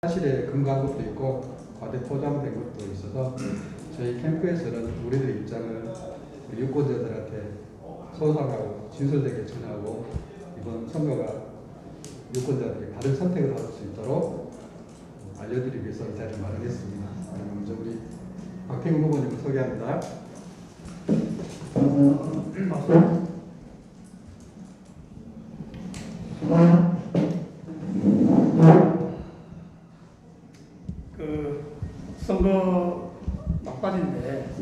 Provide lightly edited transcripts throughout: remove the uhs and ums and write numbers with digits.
사실에 근거한 것도 있고 과대 포장된 것도 있어서 저희 캠프에서는 우리들의 입장을 유권자들한테 소상하고 진솔되게 전하고 이번 선거가 유권자들이 바른 선택을 할 수 있도록 알려드리기 위해서 이 자리를 마련했습니다. 먼저 우리 박태근 후보님을 소개합니다. 선거 막바지인데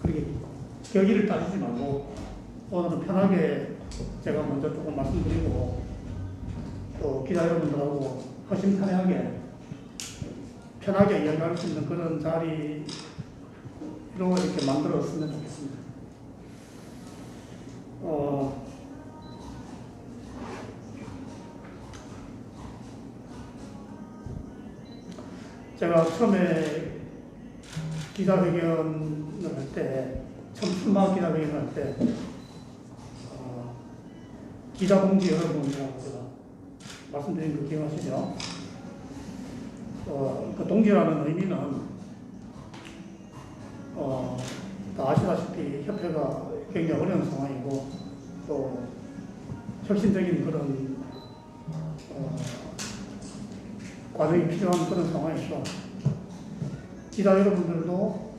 그렇게 격의를 따지지 말고 오늘은 편하게 제가 먼저 조금 말씀드리고 또 기자 여러분들하고 허심탄회하게 편하게 이야기할 수 있는 그런 자리로 이렇게 만들었으면 좋겠습니다. 제가 처음에 기자회견을 할 때, 처음 출마 기자회견을 할 때, 기자공지 여러분이라고 제가 말씀드린 거 기억하시죠? 그 동지라는 의미는, 다 아시다시피 협회가 굉장히 어려운 상황이고, 또 혁신적인 그런, 과정이 필요한 그런 상황에서 기자 여러분들도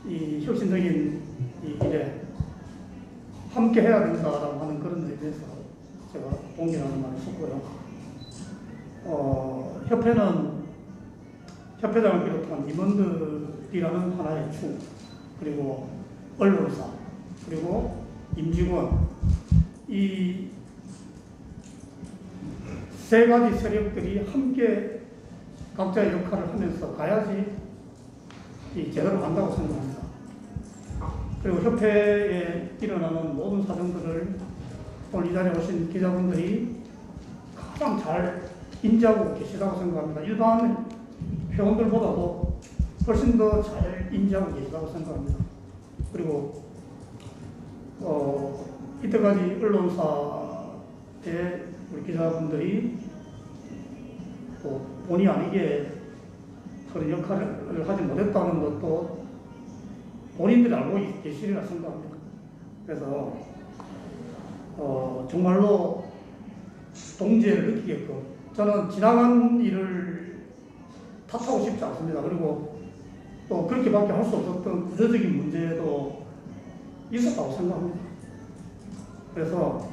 이 혁신적인 이 일에 함께 해야 된다라고 하는 그런 의미에서 제가 동기라는 말을 썼고요. 협회는 협회장을 비롯한 임원들이라는 하나의 축, 그리고 언론사, 그리고 임직원, 이 세 가지 세력들이 함께 각자의 역할을 하면서 가야지 제대로 간다고 생각합니다. 그리고 협회에 일어나는 모든 사정들을 오늘 이 자리에 오신 기자분들이 가장 잘 인지하고 계시다고 생각합니다. 일반 회원들보다도 훨씬 더 잘 인지하고 계시다고 생각합니다. 그리고 이때까지 언론사에 우리 기자분들이 또 본의 아니게 그런 역할을 하지 못했다는 것도 본인들이 알고 계시리라 생각합니다. 그래서 정말로 동지애를 느끼게끔 저는 지나간 일을 탓하고 싶지 않습니다. 그리고 또 그렇게밖에 할 수 없었던 구조적인 문제도 있었다고 생각합니다. 그래서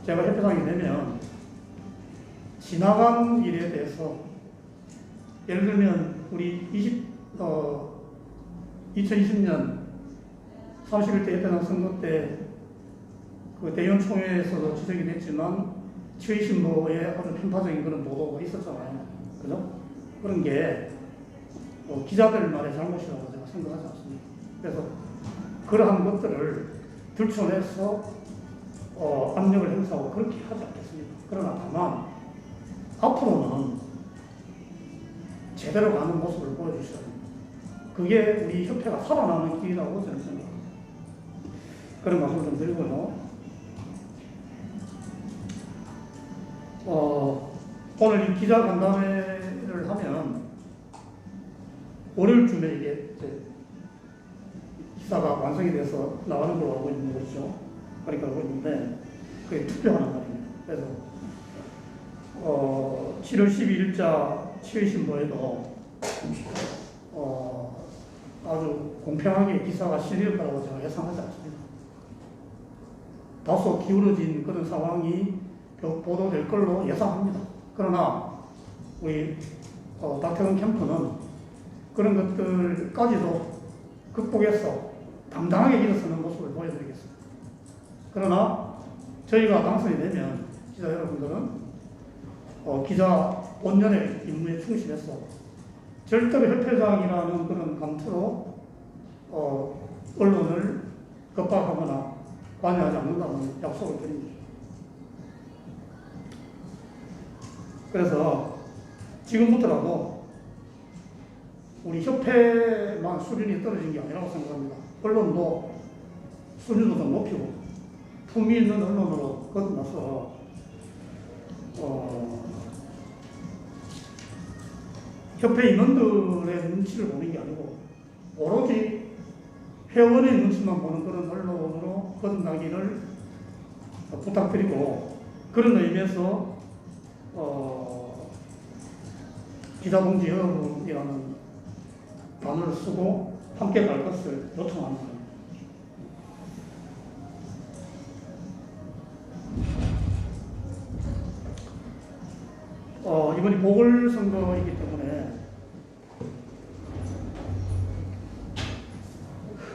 제가 협회장이 되면 지나간 일에 대해서 예를 들면 우리 2020년 31대 협회장 선거 때 그 대의원총회에서도 지적이 됐지만 최의신보에 아주 편파적인 그런 보도가 있었잖아요. 그죠? 그런 게 기자들 말의 잘못이라고 제가 생각하지 않습니다. 그래서 그러한 것들을 들춰내서 압력을 행사하고 그렇게 하지 않겠습니다. 그러나 다만 앞으로는 제대로 가는 모습을 보여주셔야 됩니다. 그게 우리 협회가 살아나는 길이라고 저는 생각합니다. 그런 말씀을 좀 드리고요. 오늘 이 기자 간담회를 하면 월요일쯤에 이게 기사가 완성이 돼서 나가는 걸로 알고 있는 것이죠. 그러니까 알고 있는데 그게 투표하는 날입니다. 그래서 7월 12일자 최의신보에도 아주 공평하게 기사가 실릴 거라고 제가 예상하지 않습니다. 다소 기울어진 그런 상황이 보도될 걸로 예상합니다. 그러나 우리 박태근 캠프는 그런 것들까지도 극복해서 당당하게 일어서는 모습을 보여드리겠습니다. 그러나 저희가 당선이 되면 기자 여러분들은 기자 본연의 임무에 충실해서 절대로 협회장이라는 그런 감투로 언론을 겁박하거나 관여하지 않는다는 약속을 드립니다. 그래서 지금부터라도 우리 협회만 수준이 떨어진 게 아니라고 생각합니다. 언론도 수준도 좀 높이고 품위 있는 언론으로 거듭나서 협회 임원들의 눈치를 보는 게 아니고 오로지 회원의 눈치만 보는 그런 언론으로 거듭나기를 부탁드리고, 그런 의미에서 기자동지 여러분이라는 단어를 쓰고 함께 갈 것을 요청합니다. 이번이 보궐선거이기 때문에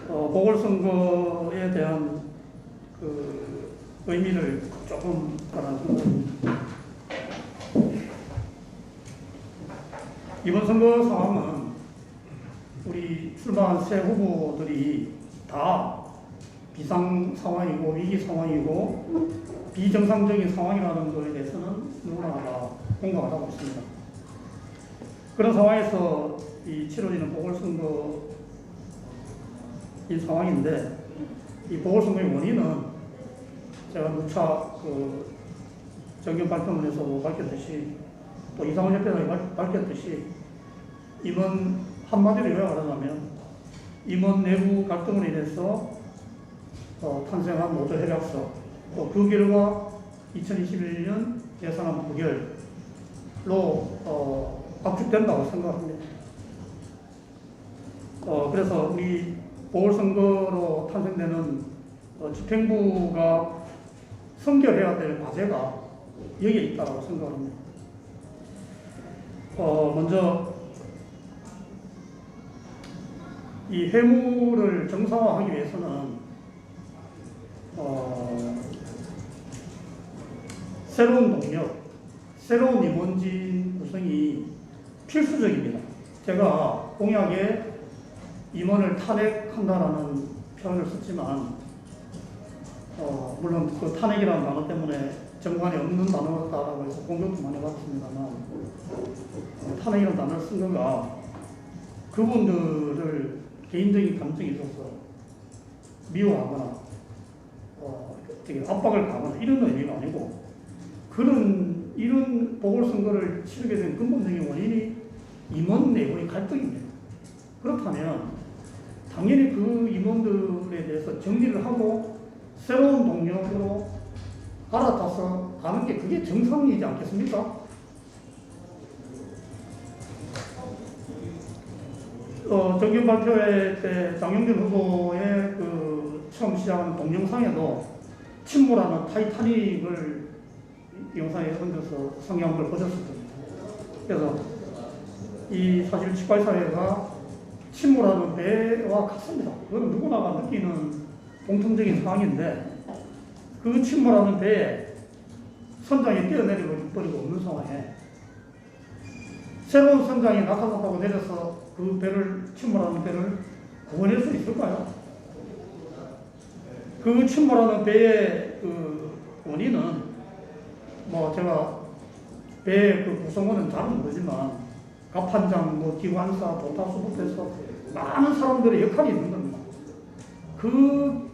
보궐선거에 대한 그 의미를 조금 알아보겠습니다. 이번 선거 상황은 우리 출마한 새 후보들이 다 비상 상황이고 위기 상황이고 비정상적인 상황이라는 것에 대해서는 누구나 다 공감하고 있습니다. 그런 상황에서 이 치러지는 보궐선거인 상황인데, 이 보궐선거의 원인은 제가 누차 그 정견 발표문에서도 밝혔듯이, 또 이상원 협회장이 밝혔듯이, 임원 한마디로 요약하자면 임원 내부 갈등으로 인해서 탄생한 노조 협약서, 또 그 결과 2021년 예산안 부결로 압축된다고 생각합니다. 그래서 우리 보궐선거로 탄생되는 집행부가 선결해야 될 과제가 여기에 있다고 생각합니다. 먼저 이 회무를 정상화하기 위해서는 새로운 동력, 새로운 임원진 구성이 필수적입니다. 제가 공약에 임원을 탄핵한다라는 표현을 썼지만, 물론 그 탄핵이라는 단어 때문에 정관에 없는 단어다라고 해서 공격도 많이 받았습니다만, 탄핵이라는 단어를 쓴 거가 그분들을 개인적인 감정이 있어서 미워하거나 되게 압박을 가하거나 이런 의미가 아니고, 이런 보궐선거를 치르게 된 근본적인 원인이 임원 내부의 갈등입니다. 그렇다면 당연히 그 임원들에 대해서 정리를 하고 새로운 동력으로 갈아타서 가는 게 그게 정상이지 않겠습니까? 정견 발표회 때 장영진 후보의 그 처음 시작하는 동영상에도 침몰하는 타이타닉을 영상에 얹어서 상영한 걸 보셨습니다. 그래서 이 사실 직발사회가 침몰하는 배와 같습니다. 그건 누구나가 느끼는 공통적인 상황인데, 그 침몰하는 배에 선장이 뛰어내리고 버리고 없는 상황에 새로운 선장이 낙하산 타고 내려서 그 배를, 침몰하는 배를 구원할 수 있을까요? 그 침몰하는 배의 그 원인은 제가 배의 그 구성원은 잘은 모르지만 갑판장, 기관사, 도타수부터 해서 많은 사람들의 역할이 있는 겁니다. 그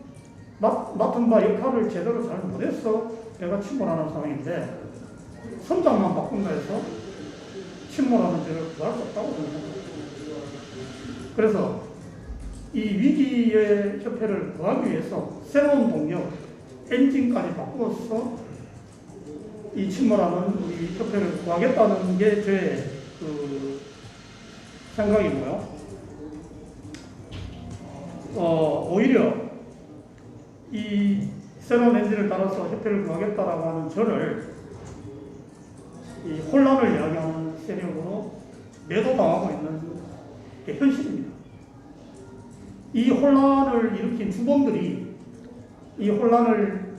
맡은 바 역할을 제대로 잘 못해서 배가 침몰하는 상황인데, 선장만 바꾼다 해서 침몰하는 배를 구할 수 없다고 생각합니다. 그래서 이 위기의 협회를 구하기 위해서 새로운 동력, 엔진까지 바꾸어서 이 침몰하는 우리 협회를 구하겠다는 게 제 그 생각이고요. 오히려 이 새로운 엔진을 따라서 협회를 구하겠다라고 하는 저를 이 혼란을 이야기하는 세력으로 매도당하고 있는 게 현실입니다. 이 혼란을 일으킨 주범들이 이 혼란을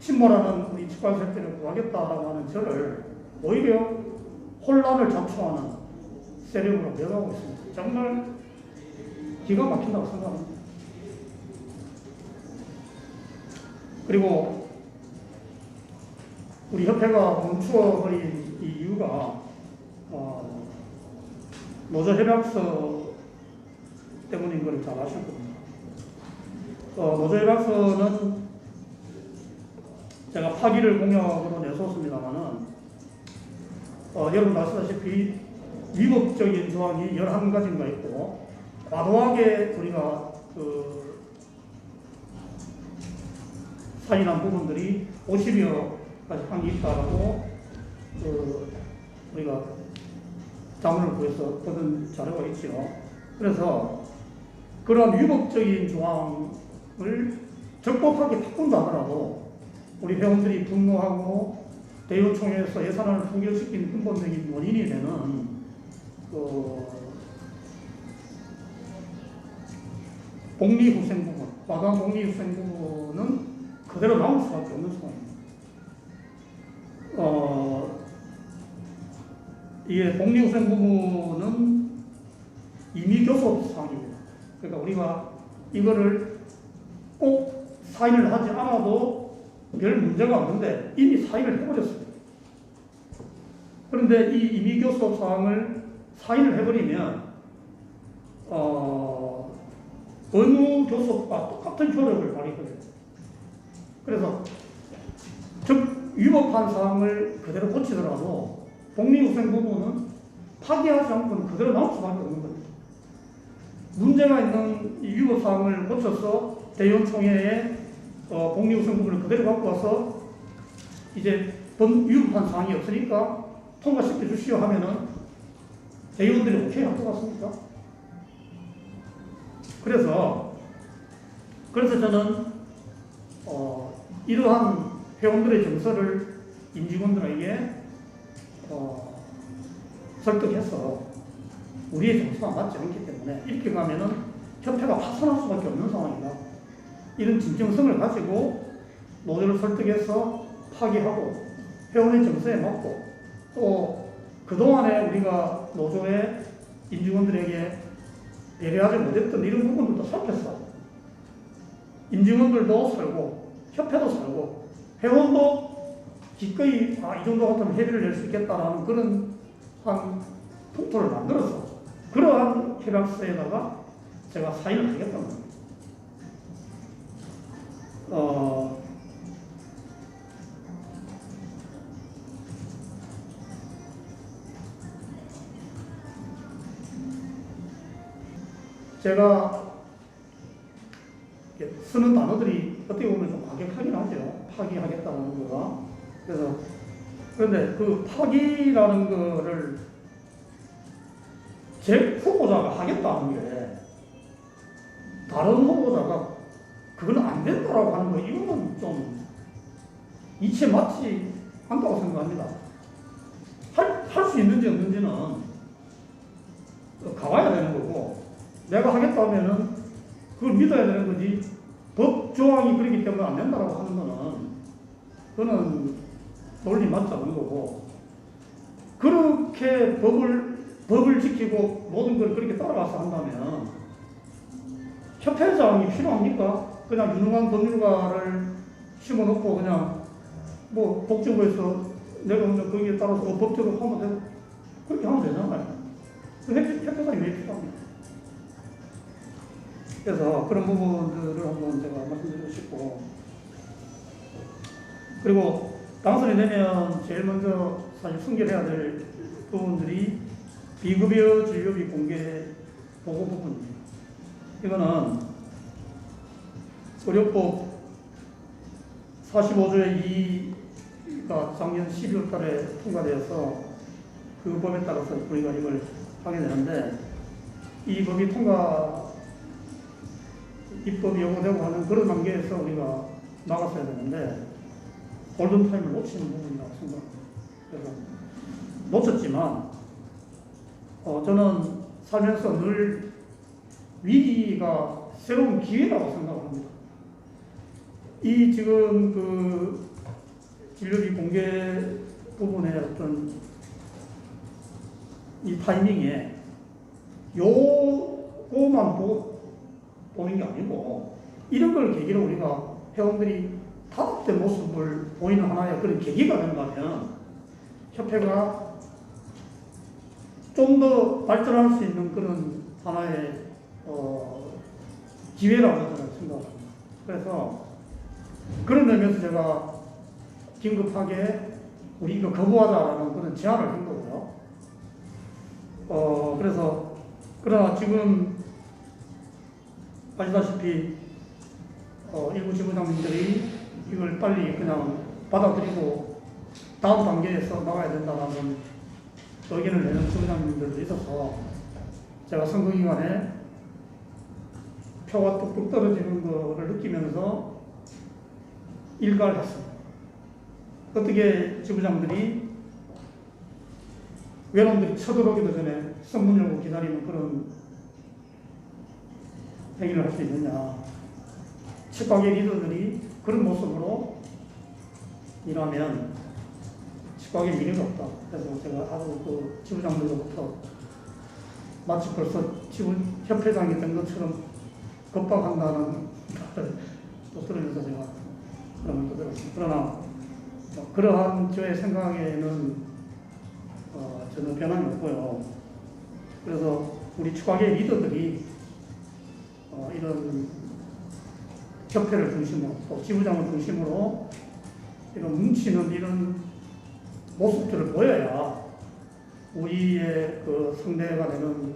침몰하는 우리 직관협회를 구하겠다라고 하는 저를 오히려 혼란을 자초하는 세력으로 매도하고 있습니다. 정말 기가 막힌다고 생각합니다. 그리고 우리 협회가 멈추어버린 이 이유가 노조협약서 때문인 걸 잘 아실 겁니다. 노조협약서는 제가 파기를 공약으로 내놓습니다만은 여러분 아시다시피 위법적인 조항이 11가지인가 있고 과도하게 우리가 그 사인한 부분들이 50여 가지 항이 있다라고 우리가 자문을 구해서 얻은 자료가 있죠. 그래서 그런 위법적인 조항을 적법하게 바꾼다 하더라도 우리 회원들이 분노하고 대의원총회에서 예산안을 통결시킨 근본적인 원인이 되는 복리후생 부분, 과도한 복리후생 부분은 그대로 나올 수밖에 없는 상황입니다. 이게 복리후생 부분은 이미 교섭 사항입니다. 그러니까 우리가 이거를 꼭 사인을 하지 않아도 별 문제가 없는데 이미 사인을 해버렸습니다. 그런데 이 임의 교섭 사항을 사인을 해버리면 의무 교섭과 똑같은 효력을 발휘하거든요. 그래서 즉 위법한 사항을 그대로 고치더라도 복리후생 부분은 파기하지 않고는 그대로 나올 수밖에 없는 겁니다. 문제가 있는 이 위법 사항을 고쳐서 대의원총회에 복리후생 부분을 그대로 갖고 와서 이제 위법한 사항이 없으니까 통과시켜 주시오 하면은 대의원들이 오케이 할 것 같습니까? 그래서 저는 이러한 회원들의 정서를 임직원들에게 설득해서 우리의 정서가 맞지 않기 때문에 이렇게 가면은 협회가 파산할 수밖에 없는 상황이다. 이런 진정성을 가지고 노조를 설득해서 파기하고 회원의 정서에 맞고 또 그동안에 우리가 노조의 임직원들에게 배려하지 못했던 이런 부분들도 살폈어. 임직원들도 살고 협회도 살고 회원도 기꺼이 이 정도 같으면 협의를 낼 수 있겠다라는 그런 한 풍토를 만들어서 그러한 협약서에다가 제가 사인을 하겠다는 겁니다. 제가 쓰는 단어들이 어떻게 보면 좀 과격하긴 하죠. 파기하겠다는 거가. 그래서, 그런데 그 파기라는 거를 제 후보자가 하겠다는 게 다른 후보자가 그건 안 된다라고 하는 거, 이거는 좀 이치에 맞지 않다고 생각합니다. 할 수 있는지 없는지는 가봐야 되는 거고, 내가 하겠다 하면은 그걸 믿어야 되는 거지, 법 조항이 그렇기 때문에 안 된다라고 하는 거는, 그거는 논리 맞지 않는 거고, 그렇게 법을 지키고 모든 걸 그렇게 따라가서 한다면, 협회장이 필요합니까? 그냥 유능한 법률가를 심어놓고 그냥 뭐 복지부에서 내려오면 거기에 따라서 법적으로 하면 되고, 그렇게 하면 되잖아요. 협회장이 왜 필요합니까? 그래서 그런 부분들을 한번 제가 말씀드리고 싶고, 그리고 당선이 되면 제일 먼저 사실 순결해야 될 부분들이 비급여 진료비 공개 보고 부분입니다. 이거는 의료법 45조의 2가 작년 12월 달에 통과되어서 그 법에 따라서 우리가 이걸 하게 되는데, 이 법이 입법이 요구되고 하는 그런 단계에서 우리가 나갔어야 되는데 골든타임을 놓치는 부분이라고 생각합니다. 그래서 놓쳤지만 저는 살면서 늘 위기가 새로운 기회라고 생각합니다. 이 지금 그 진료비 공개 부분의 어떤 이 타이밍에 요거만 보는 게 아니고, 이런 걸 계기로 우리가 회원들이 단합된 모습을 보이는 하나의 그런 계기가 된다면 협회가 좀 더 발전할 수 있는 그런 하나의 기회라고 저는 생각합니다. 그래서 그런 의미에서 제가 긴급하게 우리 이거 거부하자라는 그런 제안을 한 거고요. 그러나 지금 아시다시피 일부 지부장님들이 이걸 빨리 그냥 받아들이고 다음 단계에서 나가야 된다는 의견을 내는 지부장님들도 있어서 제가 선거기간에 표가 뚝뚝 떨어지는 거를 느끼면서 일가를 했습니다. 어떻게 지부장들이 외놈들이 쳐들어오기도 전에 선문 열고 기다리는 그런 행위를 할 수 있느냐. 치과계 리더들이 그런 모습으로 일하면 치과계 미래가 없다. 그래서 제가 아주 그 지부장들로부터 마치 벌써 지부협회장이 된 것처럼 겁박한다는 말을 또 들으면서 제가 그런 걸 들었습니다. 그러나 그러한 저의 생각에는 전혀 변함이 없고요. 그래서 우리 치과계 리더들이 이런 협회를 중심으로 또 지부장을 중심으로 이런 뭉치는 이런 모습들을 보여야 우리의 그 상대가 되는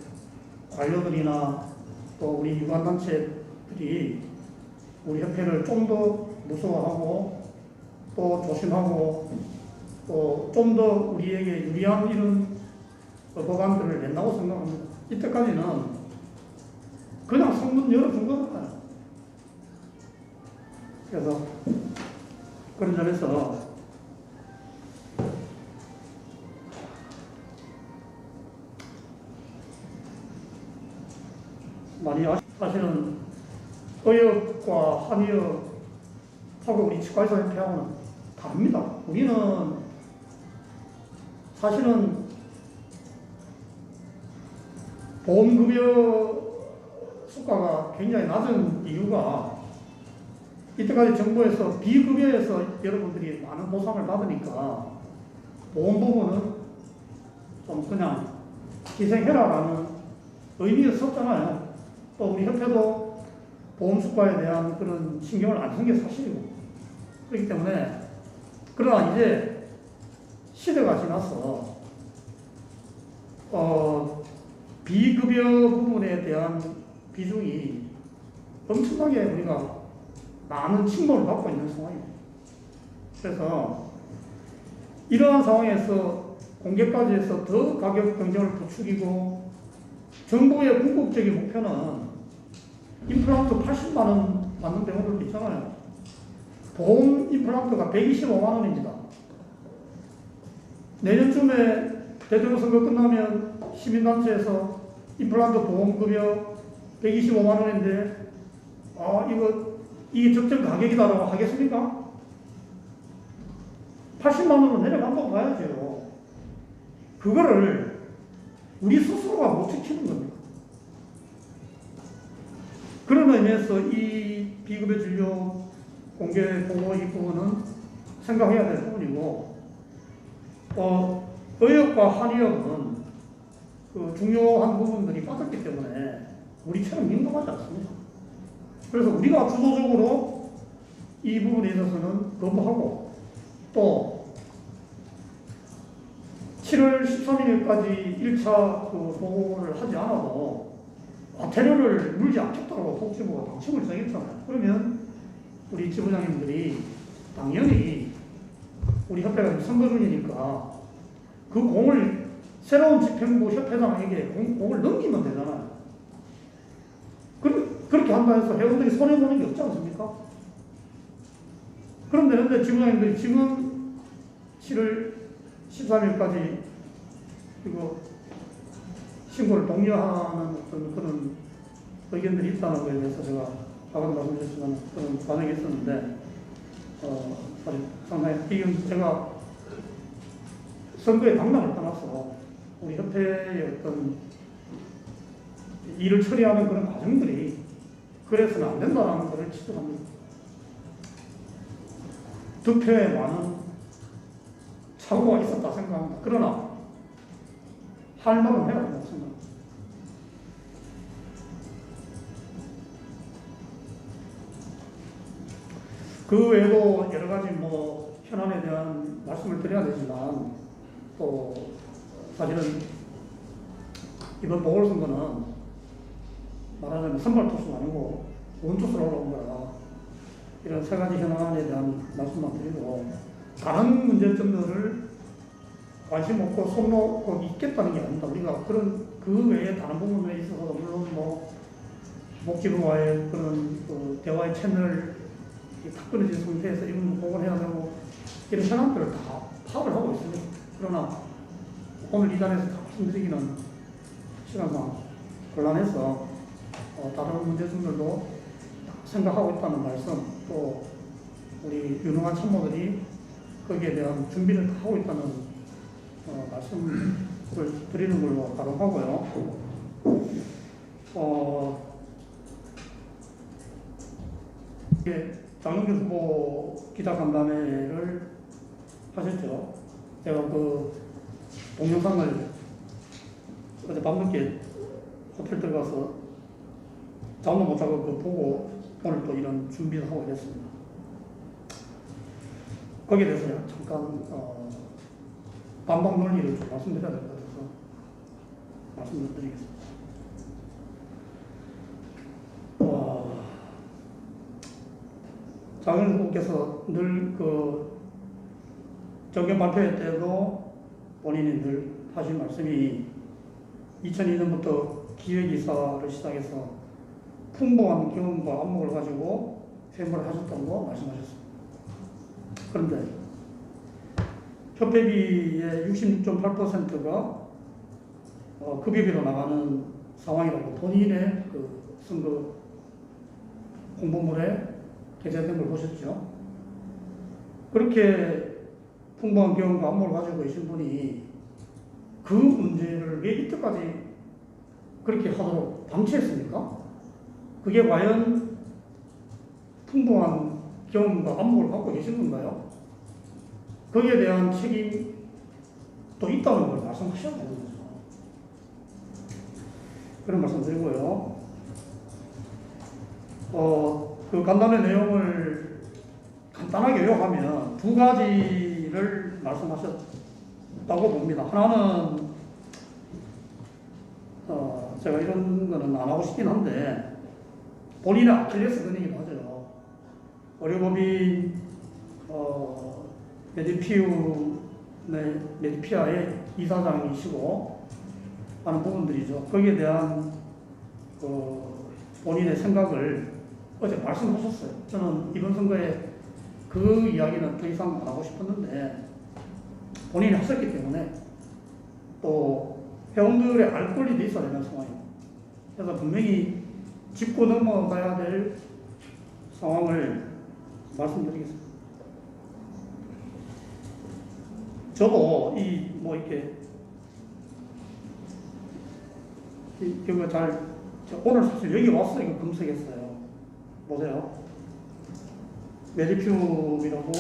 관료들이나 또 우리 유관단체들이 우리 협회를 좀 더 무서워하고 또 조심하고 또 좀 더 우리에게 유리한 이런 법안들을 낸다고 생각합니다. 이때까지는 그냥 성문 열어준 거니까요. 그래서 그런 점에서 사실은 의협과 한의협하고 우리 치과의사협회하고는 다릅니다. 우리는 사실은 보험급여 수가가 굉장히 낮은 이유가 이때까지 정부에서 비급여에서 여러분들이 많은 보상을 받으니까 보험 부분은 좀 그냥 희생해라라는 의미였었잖아요. 또 우리 협회도 보험 수가에 대한 그런 신경을 안 쓴 게 사실이고 그렇기 때문에 그러나 이제 시대가 지나서 비급여 부분에 대한 비중이 엄청나게 우리가 많은 침범을 받고 있는 상황입니다. 그래서 이러한 상황에서 공개까지 해서 더 가격 경쟁을 부추기고 정부의 궁극적인 목표는 임플란트 80만 원 받는 병원들도 있잖아요. 보험 임플란트가 125만 원입니다. 내년쯤에 대통령 선거 끝나면 시민단체에서 임플란트 보험급여 125만 원인데 이게 적정 가격이다라고 하겠습니까? 80만 원으로 내려간다고 봐야죠. 그거를 우리 스스로가 못 지키는 겁니다. 그런 의미에서 이 비급여 진료 공개 보고 이 부분은 생각해야 될 부분이고, 의협과 한의협은 그 중요한 부분들이 빠졌기 때문에 우리처럼 민감하지 않습니다. 그래서 우리가 주도적으로 이 부분에 있어서는 거부하고 또 7월 13일까지 1차 그 보고를 하지 않아도 테러를 물지 않겠다고 복지부가 방침을 정했잖아요. 그러면 우리 지부장님들이 당연히 우리 협회가 선거 중이니까 그 공을 새로운 집행부 협회장에게 공을 넘기면 되잖아요. 그렇게 한다 해서 회원들이 손해보는 게 없지 않습니까? 그럼 되는데 지부장님들이 지금 7월 13일까지 이거 신고를 독려하는 어떤 그런 의견들이 있다는 거에 대해서 제가 아까 말씀드렸지만 그런 반응이 있었는데 상당히 이건 제가 선거의 당락을 떠나서 우리 협회의 어떤 일을 처리하는 그런 과정들이 그래서는 안 된다는 것을 지적합니다. 득표에 많은 착오가 있었다 생각합니다. 그러나 할 말은 해야 된다고 생각합니다. 그 외에도 여러 가지 현안에 대한 말씀을 드려야 되지만 또 사실은 이번 보궐선거는 말하자면 선발 투수가 아니고 원투수로 올라온 거라 이런 세 가지 현안에 대한 말씀만 드리고 다른 문제점들을 관심 없고 손 놓고 있겠다는 게 아닙니다. 우리가 그 외에 다른 부분에 있어서 물론 뭐 목지부와의 그런 그 대화의 채널 탁 끊어진 상태에서 이런 복원해야 되고 이런 현안들을 다 파악을 하고 있습니다. 그러나 오늘 이 자리에서 다 말씀드리기는 시간상 곤란해서 다른 문제점들도 생각하고 있다는 말씀, 또 우리 유능한 참모들이 거기에 대한 준비를 다 하고 있다는 말씀을 드리는 걸로 바로 하고요. 장영준 후보 기자간담회를 하셨죠. 제가 그 동영상을 어제 밤늦게 호텔 들어가서 잠도 못 자고 그 보고 오늘 또 이런 준비를 하고 이랬습니다. 거기에 대해서 잠깐 반박 논리를 좀 말씀드려야 될 것 같아서 말씀을 드리겠습니다. 장현 후보께서 늘 그 정견 발표회 때도 본인이 늘 하신 말씀이 2002년부터 기획이사를 시작해서 풍부한 경험과 안목을 가지고 회무를 하셨다고 말씀하셨습니다. 그런데 협회비의 66.8%가 급여비로 나가는 상황이라고 본인의 그 선거 공보물에 게재된 걸 보셨죠? 그렇게 풍부한 경험과 안목을 가지고 계신 분이 그 문제를 왜 이때까지 그렇게 하도록 방치했습니까? 그게 과연 풍부한 경험과 안목을 갖고 계신 건가요? 거기에 대한 책임도 있다는 걸 말씀하셔야 되는 거죠. 그런 말씀 드리고요. 그 간담회 내용을 간단하게 요약하면 두 가지를 말씀하셨다고 봅니다. 하나는 제가 이런 거는 안 하고 싶긴 한데 본인의 아킬레스 건이기도 하죠. 의료법인 메디피아의 이사장이시고 하는 부분들이죠. 거기에 대한 본인의 생각을 어제 말씀하셨어요. 저는 이번 선거에 그 이야기는 더 이상 안 하고 싶었는데 본인이 하셨기 때문에 또 회원들의 알 권리도 있어야 되는 상황이에요. 그래서 분명히 짚고 넘어가야 될 상황을 말씀드리겠습니다. 저도 이거 오늘 사실 여기 와서 이거 검색했어요. 보세요. 메디퓨이라고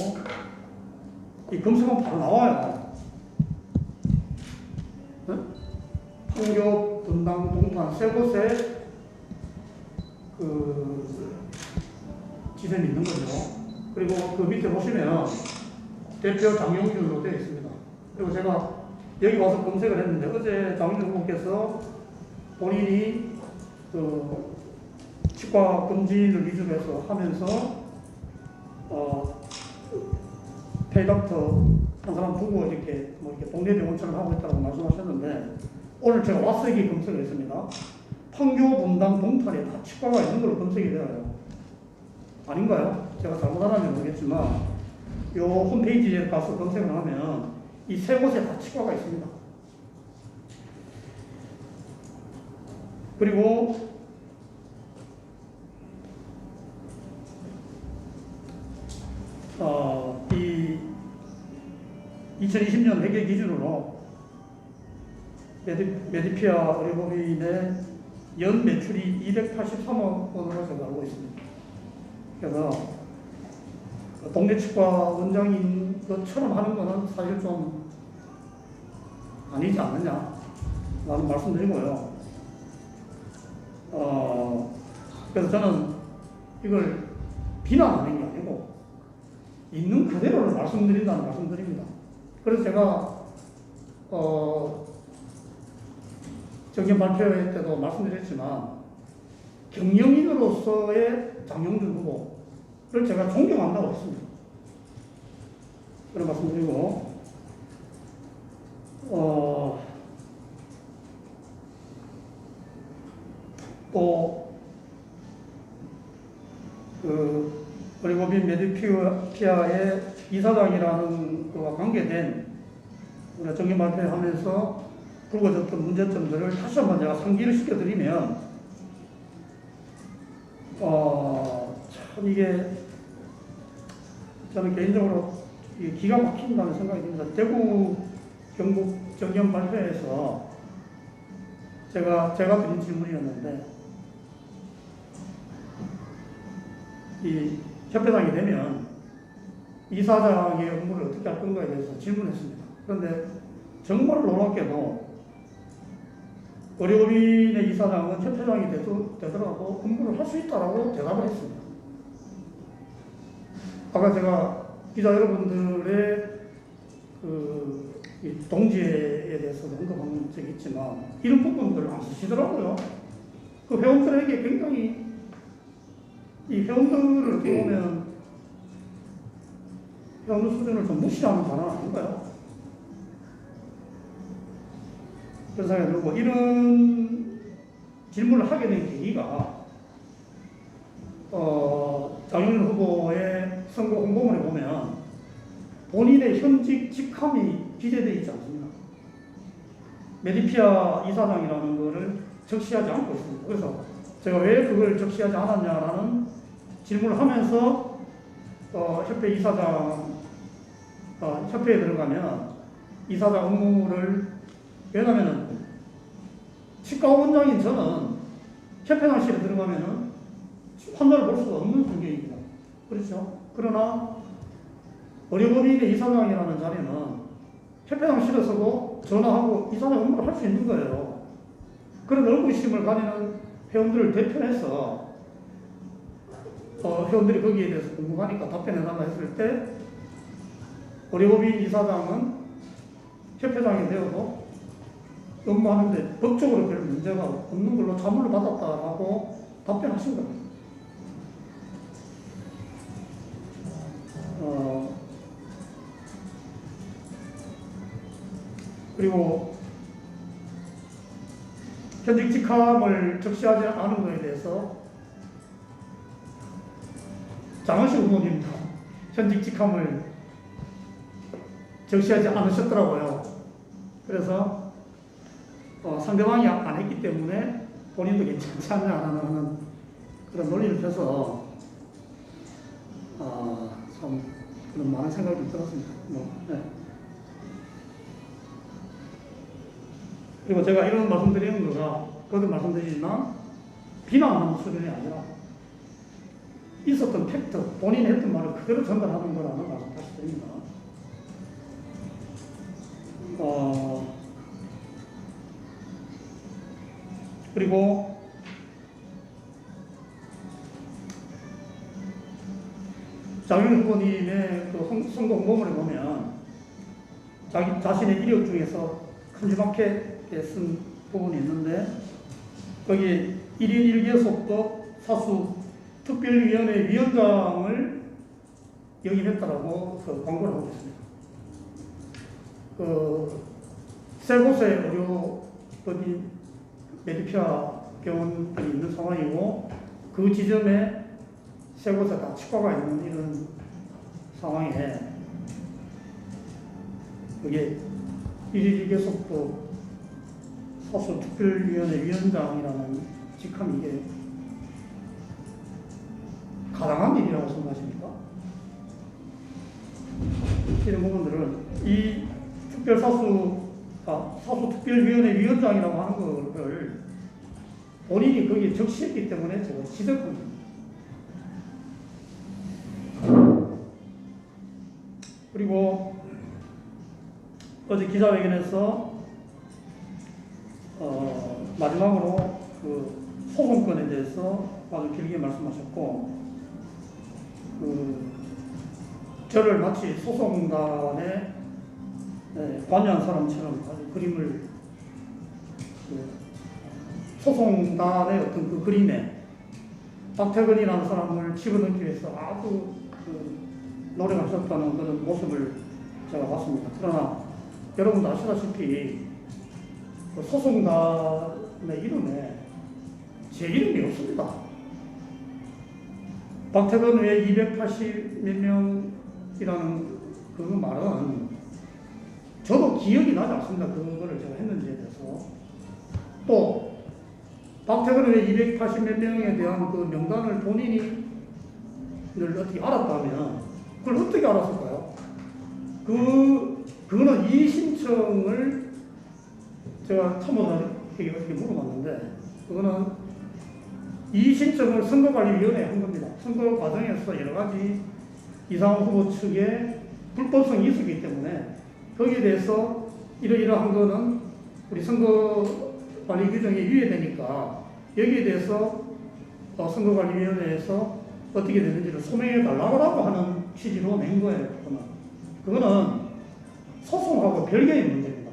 이 검색하면 바로 나와요. 네? 판교, 분당, 동탄 세 곳에 그 지점이 있는 거죠. 그리고 그 밑에 보시면 대표 장영준으로 되어 있습니다. 그리고 제가 여기 와서 검색을 했는데 어제 장영준 후보께서 본인이 그 치과 검진을 위주로 해서 하면서 페이닥터 한 사람 두고 이렇게 동네 병원처럼 하고 있다고 말씀하셨는데 오늘 제가 와서 여기 검색을 했습니다. 판교, 분당, 동탄에 다 치과가 있는 걸로 검색이 되어요. 아닌가요? 제가 잘못하면 모르겠지만 이 홈페이지에 가서 검색을 하면 이 세 곳에 다 치과가 있습니다. 그리고 이 2020년 회계 기준으로 메디피아 의료법인의 연 매출이 283억 원으로 제가 알고 있습니다. 그래서 동네 치과 원장인 것처럼 하는 것은 사실 좀 아니지 않느냐 라는 말씀드리고요. 그래서 저는 이걸 비난하는 게 아니고 있는 그대로를 말씀드린다는 말씀드립니다. 그래서 제가 정견 발표 때도 말씀드렸지만 경영인으로서의 장영준 후보를 제가 존경한다고 했습니다. 그런 말씀드리고 또 의료법인 메디피아의 이사장이라는 그와 관계된 우리가 정견 발표하면서 불거졌던 문제점들을 다시 한번 제가 상기를 시켜드리면 참 이게 저는 개인적으로 기가 막힌다는 생각이 듭니다. 대구 경북 정견 발표에서 제가 드린 질문이었는데 이 협회장이 되면 이사장의 업무를 어떻게 할 건가에 대해서 질문했습니다. 그런데 정말 놀랍게도 의료법인의 이사장은 협회장이 되더라도 업무를 할 수 있다라고 대답을 했습니다. 아까 제가 기자 여러분들의 이 동지에 대해서 언급한 적이 있지만 이런 부분들을 안 쓰시더라고요. 그 회원들에게 굉장히 이 회원들을 어떻게 보면 회원들 수준을 좀 무시하는 단어는 아닌가요? 그런 생각이 들고 이런 질문을 하게 된 계기가 장영준 후보의 선거 홍보문에 보면 본인의 현직 직함이 기재되어 있지 않습니다. 메디피아 이사장이라는 것을 적시하지 않고 있습니다. 그래서 제가 왜 그걸 적시하지 않았냐라는 질문을 하면서 협회 이사장 협회에 들어가면 이사장 업무를 왜냐하면 치과 원장인 저는 협회장실에 들어가면은 환자를 볼 수가 없는 환경입니다. 그렇죠? 그러나 의료법인의 이사장이라는 자리는 협회장실에서도 전화하고 이사장 업무를 할 수 있는 거예요. 그런 의구심을 가지는 회원들을 대표해서 회원들이 거기에 대해서 궁금하니까 답변해달라 했을 때 의료법인 이사장은 협회장이 되어도 업무하는데 법적으로 별 문제가 없는 걸로 자문을 받았다라고 답변하신 겁니다. 그리고 현직 직함을 적시하지 않은 것에 대해서 장원식 후보님도 현직 직함을 적시하지 않으셨더라고요. 그래서 상대방이 안 했기 때문에 본인도 괜찮지 않냐는 그런 논리를 펴서 참 그런 많은 생각이 들었습니다. 네. 그리고 제가 이런 말씀드리는 거가 거듭 말씀드리지만 비난하는 수준이 아니라 있었던 팩트, 본인이 했던 말을 그대로 전달하는 거라는 말씀 다시 드립니다. 그리고 장영준 후보님의 그 선거 홍보문에 보면 자신의 이력 중에서 큼지막하게 쓴 부분이 있는데 거기 1인 1개소법 사수 특별위원회 위원장을 역임했다라고 그 광고를 하고 있습니다. 세 곳의 의료법인 메디피아 병원이 있는 상황이고 그 지점에 세 곳에 다 치과가 있는 이런 상황에 그게 1일 1개소법 사수 특별위원회 위원장이라는 직함이 이게 가당한 일이라고 생각하십니까? 이런 부분들은 이 사수 특별위원회 위원장이라고 하는 것을 본인이 거기에 적시했기 때문에 제가 지적합니다. 그리고 어제 기자회견에서 마지막으로 그 소송권에 대해서 아주 길게 말씀하셨고 저를 마치 소송단에 관여한 사람처럼 아주 그림을 소송단의 어떤 그 그림에 박태근이라는 사람을 집어넣기 위해서 아주 노력하셨다는 그런 모습을 제가 봤습니다. 그러나 여러분도 아시다시피 그 소송단의 이름에 제 이름이 없습니다. 박태근 외 280 몇 명이라는 그 말은 저도 기억이 나지 않습니다. 그거를 제가 했는지에 대해서. 또 박태근 외 280 몇 명에 대한 그 명단을 본인이 늘 어떻게 알았다면 그걸 어떻게 알았을까요? 그거는 이 신청을 제가 참모장에게 어떻게 물어봤는데 그거는 이 신청을 선거관리위원회에 한 겁니다. 선거 과정에서 여러 가지 이상호 후보 측의 불법성이 있었기 때문에 거기에 대해서 이러이러한 거는 우리 선거관리 규정에 위배되니까 여기에 대해서 선거관리위원회에서 어떻게 되는지를 소명해 달라고 하는 취지로 낸 거예요. 그거는 소송하고 별개의 문제입니다.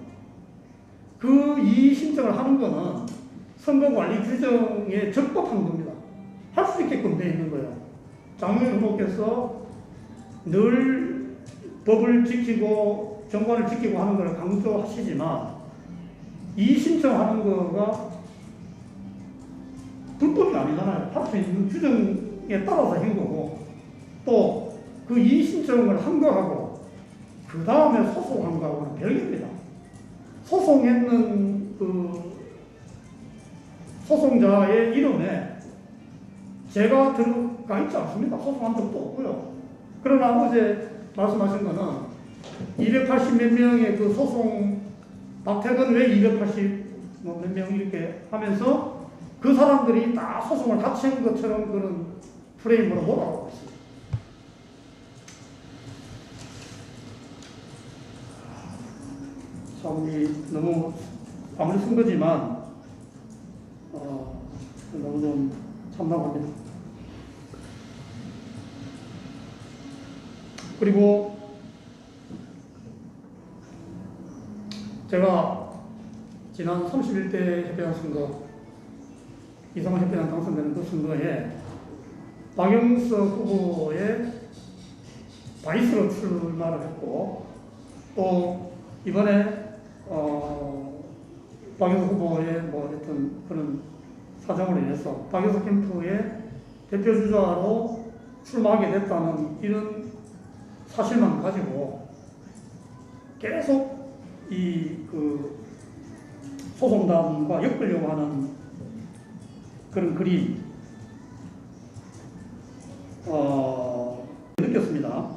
이 신청을 하는 거는 선거관리 규정에 적법한 겁니다. 할 수 있게끔 되어 있는 거예요. 장외 후보께서 늘 법을 지키고 정관을 지키고 하는 걸 강조하시지만 이 신청하는 거가 불법이 아니잖아요. 할 수 있는 규정에 따라서 한 거고 또 그 이 신청을 한 거하고 그 다음에 소송한 거하고는 별개입니다. 소송했는 그 소송자의 이름에 제가 들어가 있지 않습니다. 소송한 적도 없고요. 그러나 어제 말씀하신 거는 280 몇 명의 그 소송, 박태근 왜 280 몇 명 이렇게 하면서 그 사람들이 다 소송을 같이 한 것처럼 그런 프레임으로 몰아가고 있습니다. 참, 너무 아무리 쓴 거지만, 너무 좀 참담합니다. 그리고 제가 지난 31대 협회장 선거, 이상호 협회장 당선되는 그 선거에 박영석 후보의 바이스로 출마를 했고, 또 이번에 박영석 후보의 뭐 어떤 그런 사정으로 인해서 박영석 캠프의 대표 주자로 출마하게 됐다는 이런 사실만 가지고 계속 그 소송단과 엮으려고 하는 그런 그림 느꼈습니다.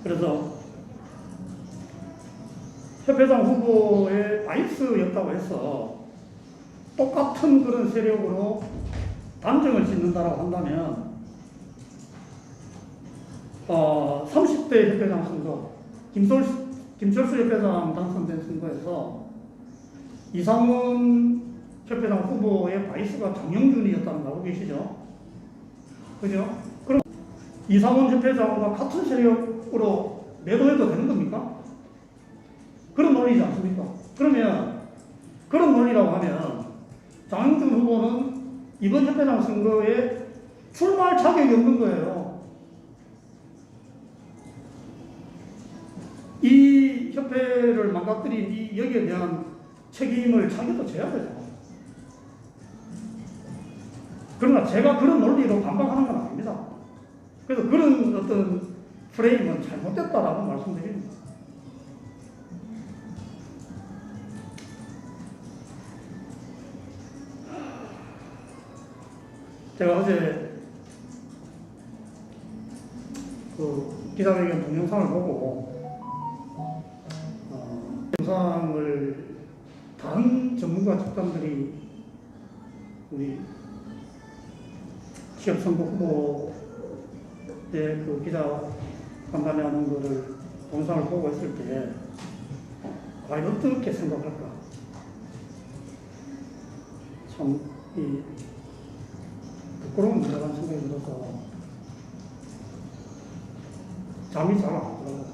그래서 협회장 후보의 바이스였다고 해서 똑같은 그런 세력으로 단정을 짓는다라고 한다면 30대 협회장 선거, 김철수 협회장 당선된 선거에서 이상훈 협회장 후보의 바이스가 장영준이었다는 거 알고 계시죠? 그죠? 그럼 이상훈 협회장과 같은 세력으로 매도해도 되는 겁니까? 그런 논리지 않습니까? 그러면 그런 논리라고 하면 장영준 후보는 이번 협회장 선거에 출마할 자격이 없는 거예요. 이 협회를 망가뜨린 이 여기에 대한 책임을 자기도 져야 되죠. 그러나 제가 그런 논리로 반박하는 건 아닙니다. 그래서 그런 어떤 프레임은 잘못됐다라고 말씀드립니다. 제가 어제 그 기자회견 동영상을 보고 영상을 다른 전문가 집단들이 우리 취업선거 후보의 그 기자 간담회 하는 거를 동영상을 보고 있을 때 과연 어떻게 생각할까? 참 부끄러운 문제라는 생각이 들어서 잠이 잘 안 오더라고요.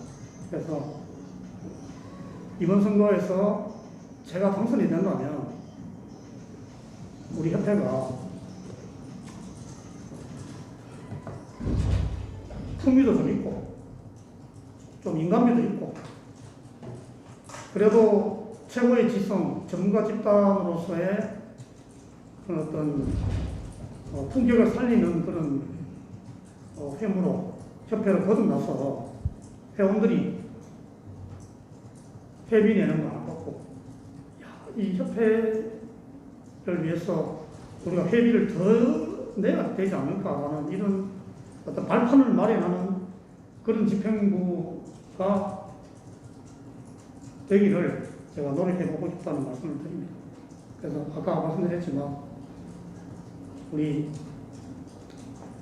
그래서 이번 선거에서 제가 당선이 된다면 우리 협회가 품위도 좀 있고 좀 인간미도 있고 그래도 최고의 지성 전문가 집단으로서의 그런 어떤 품격을 살리는 그런 회무로 협회를 거듭나서 회원들이 회비 내는 거 안 받고 이 협회를 위해서 우리가 회비를 더 내야 되지 않을까라는 이런 어떤 발판을 마련하는 그런 집행부가 되기를 제가 노력해보고 싶다는 말씀을 드립니다. 그래서 아까 말씀드렸지만 우리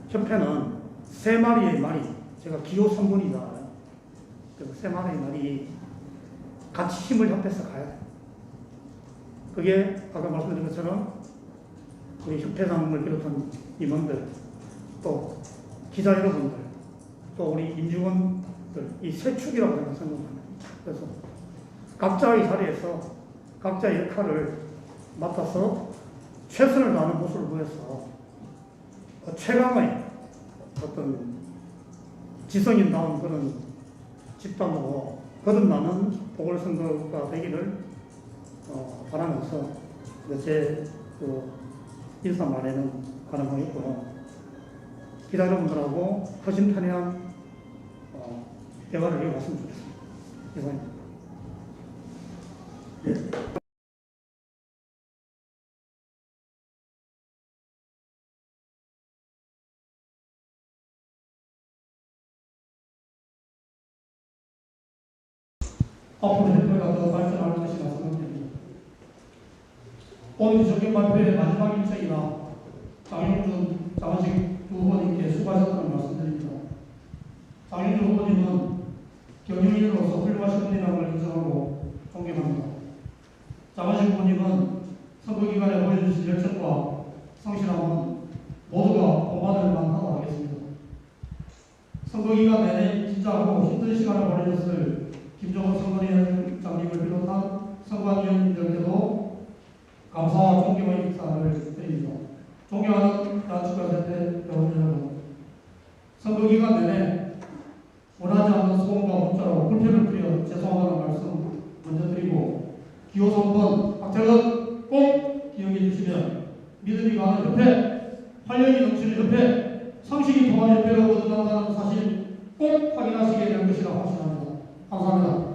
협회는 3마리의 말이 제가 기호 3번이잖아요. 그래서 3마리의 말이 같이 힘을 합해서 가야 돼요. 그게 아까 말씀드린 것처럼 우리 협회장을 비롯한 임원들 또 기자 여러분들 또 우리 임직원들 이 세 축이라고 저는 생각합니다. 그래서 각자의 자리에서 각자의 역할을 맡아서 최선을 다하는 모습을 보여서 최강의 어떤 지성인다운 그런 집단으로 거듭나는 보궐선거가 되기를 바라면서 제 인사 말에는 가능하겠고요. 기자 여러분들하고 허심탄회한 대화를 이어갔으면 좋겠습니다. 이상입니다. 예. 앞으로 협회가 더 발전할 것이라 생각됩니다. 오늘 정경 발표의 마지막 일정이나 장영준 장원식 후보님께 수고하셨다는 말씀드립니다. 장영준 후보님은 경영인으로서 훌륭하신 분이라는 인정하고 존경합니다. 장원식 후보님은 선거기간에 보여주신 열정과 성실함은 모두가 본받을 만하다고 하겠습니다. 선거기간 내내 진짜하고 힘든 시간을 보내셨을 김종원 선거위원장님을 비롯한 선관위원님들께도 감사와 존경의 인사를 드립니다. 존경하는 야축가협회 회원 여러분, 선거기간 내내 원하지 않는 소음과 문자로 불편을 드려 죄송하다는 말씀 먼저 드리고 기호 3번 박태근 꼭 기억해 주시면 믿음이 가는 협회, 활력이 넘치는 협회, 상식이 통하는 협회로 거듭난다는 사실 꼭 확인하시게 될 것이라 확신합니다. 감사합니다.